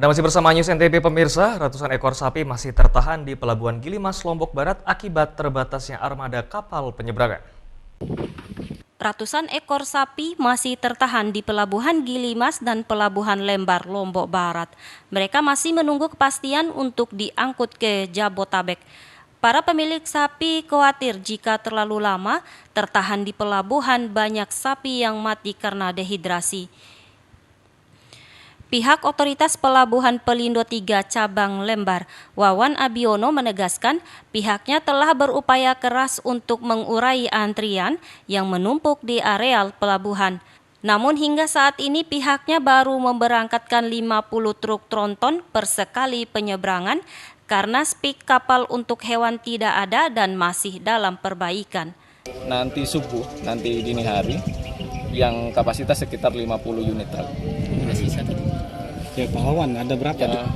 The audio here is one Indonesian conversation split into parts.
Anda masih bersama News NTB pemirsa, ratusan ekor sapi masih tertahan di Pelabuhan Gilimas, Lombok Barat akibat terbatasnya armada kapal penyeberangan. Ratusan ekor sapi masih tertahan di Pelabuhan Gilimas dan Pelabuhan Lembar, Lombok Barat. Mereka masih menunggu kepastian untuk diangkut ke Jabotabek. Para pemilik sapi khawatir jika terlalu lama tertahan di pelabuhan, banyak sapi yang mati karena dehidrasi. Pihak Otoritas Pelabuhan Pelindo 3 Cabang Lembar, Wawan Abiono menegaskan pihaknya telah berupaya keras untuk mengurai antrian yang menumpuk di areal pelabuhan. Namun hingga saat ini pihaknya baru memberangkatkan 50 truk tronton per sekali penyeberangan karena spik kapal untuk hewan tidak ada dan masih dalam perbaikan. Nanti subuh, nanti dini hari, yang kapasitas sekitar 50 unit truk. Ya Pak Wawan, ada berapa? Ya,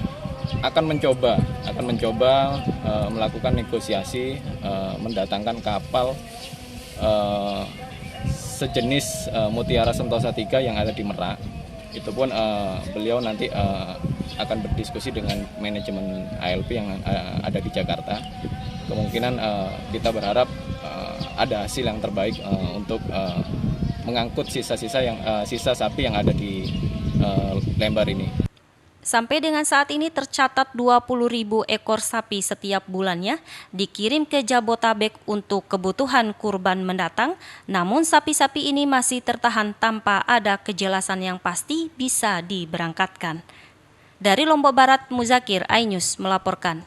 akan mencoba melakukan negosiasi, mendatangkan kapal sejenis Mutiara Sentosa 3 yang ada di Merak. Itu pun beliau nanti akan berdiskusi dengan manajemen ALP yang ada di Jakarta. Kemungkinan kita berharap ada hasil yang terbaik untuk mengangkut sisa sapi yang ada di Lembar ini. Sampai dengan saat ini tercatat 20.000 ekor sapi setiap bulannya dikirim ke Jabotabek untuk kebutuhan kurban mendatang, namun sapi-sapi ini masih tertahan tanpa ada kejelasan yang pasti bisa diberangkatkan. Dari Lombok Barat, Muzakir, iNews melaporkan.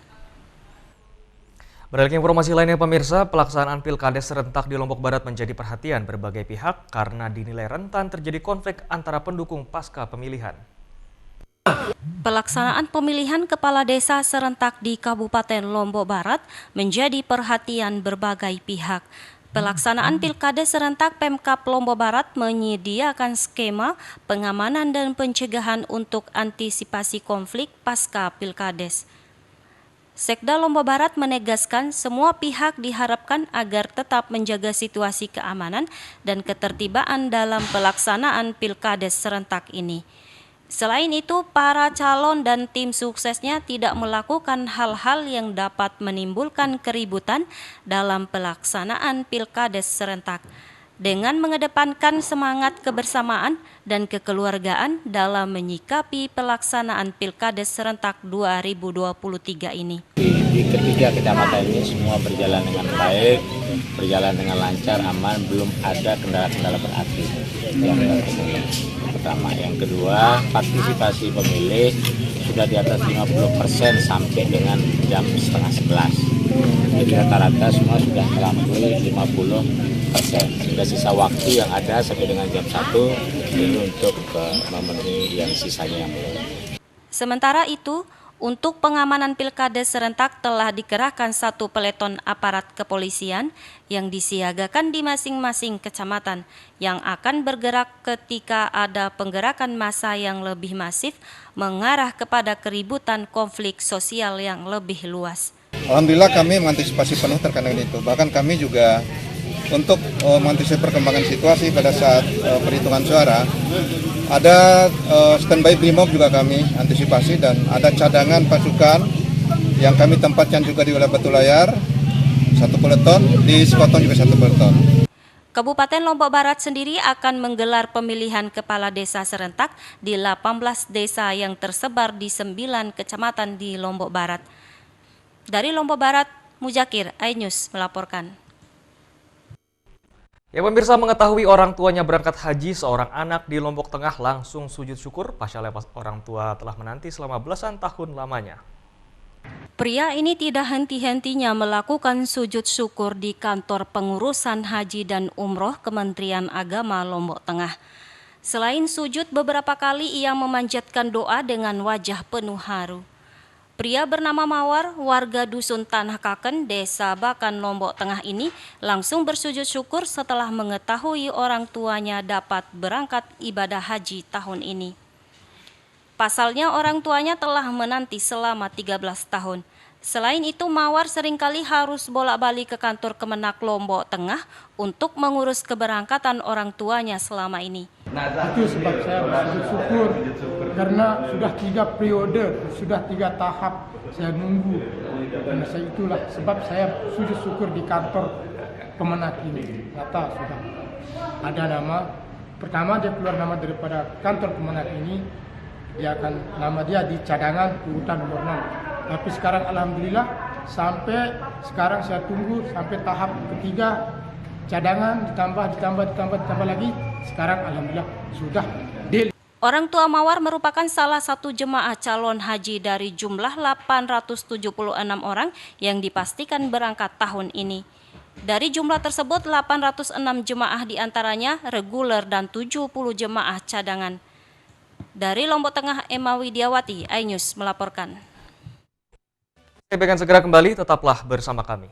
Beralih ke informasi lainnya pemirsa, pelaksanaan Pilkades serentak di Lombok Barat menjadi perhatian berbagai pihak karena dinilai rentan terjadi konflik antara pendukung pasca pemilihan. Pelaksanaan pemilihan kepala desa serentak di Kabupaten Lombok Barat menjadi perhatian berbagai pihak. Pelaksanaan Pilkades serentak Pemkab Lombok Barat menyediakan skema pengamanan dan pencegahan untuk antisipasi konflik pasca Pilkades. Sekda Lombok Barat menegaskan semua pihak diharapkan agar tetap menjaga situasi keamanan dan ketertiban dalam pelaksanaan Pilkades serentak ini. Selain itu, para calon dan tim suksesnya tidak melakukan hal-hal yang dapat menimbulkan keributan dalam pelaksanaan Pilkades serentak, dengan mengedepankan semangat kebersamaan dan kekeluargaan dalam menyikapi pelaksanaan Pilkades serentak 2023 ini. Di ketiga kecamatan ini semua berjalan dengan baik, berjalan dengan lancar, aman, belum ada kendala-kendala berarti. Yang pertama, yang kedua, partisipasi pemilih sudah di atas 50% sampai dengan jam setengah 11. Jadi rata-rata semua sudah melampaui 50%. Sudah sisa waktu yang ada sampai dengan jam 1 ini untuk memenuhi yang sisanya yang belum. Sementara itu, untuk pengamanan Pilkades serentak telah dikerahkan 1 peleton aparat kepolisian yang disiagakan di masing-masing kecamatan yang akan bergerak ketika ada penggerakan massa yang lebih masif mengarah kepada keributan konflik sosial yang lebih luas. Alhamdulillah kami mengantisipasi penuh terkait dengan itu. Bahkan kami juga untuk mengantisipasi perkembangan situasi pada saat perhitungan suara, ada standby Brimob juga kami antisipasi dan ada cadangan pasukan yang kami tempatkan juga di wilayah Batu Layar, 1 peleton, di Sekotong juga 1 peleton. Kabupaten Lombok Barat sendiri akan menggelar pemilihan kepala desa serentak di 18 desa yang tersebar di 9 kecamatan di Lombok Barat. Dari Lombok Barat, Muzakir, iNews melaporkan. Ya pemirsa, mengetahui orang tuanya berangkat haji, seorang anak di Lombok Tengah langsung sujud syukur pasca orang tua telah menanti selama belasan tahun lamanya. Pria ini tidak henti-hentinya melakukan sujud syukur di kantor pengurusan haji dan umroh Kementerian Agama Lombok Tengah. Selain sujud, beberapa kali ia memanjatkan doa dengan wajah penuh haru. Pria bernama Mawar, warga Dusun Tanah Kaken, Desa Bakan, Lombok Tengah ini langsung bersujud syukur setelah mengetahui orang tuanya dapat berangkat ibadah haji tahun ini. Pasalnya orang tuanya telah menanti selama 13 tahun. Selain itu, Mawar seringkali harus bolak-balik ke kantor Kemenak Lombok Tengah untuk mengurus keberangkatan orang tuanya selama ini. Itu sebab saya bersyukur karena sudah 3 periode, sudah 3 tahap saya nunggu. Dan itulah sebab saya sujud syukur di kantor Kemenak ini. Nyata sudah ada nama. Pertama dia keluar nama daripada kantor Kemenak ini, nama dia di cadangan urutan nomor 6. Tapi sekarang alhamdulillah sampai sekarang saya tunggu sampai tahap ketiga, cadangan ditambah lagi. Sekarang alhamdulillah sudah deal. Orang tua Mawar merupakan salah satu jemaah calon haji dari jumlah 876 orang yang dipastikan berangkat tahun ini. Dari jumlah tersebut 806 jemaah diantaranya reguler dan 70 jemaah cadangan. Dari Lombok Tengah, Emma Widiawati, iNews melaporkan. Kami akan segera kembali, tetaplah bersama kami.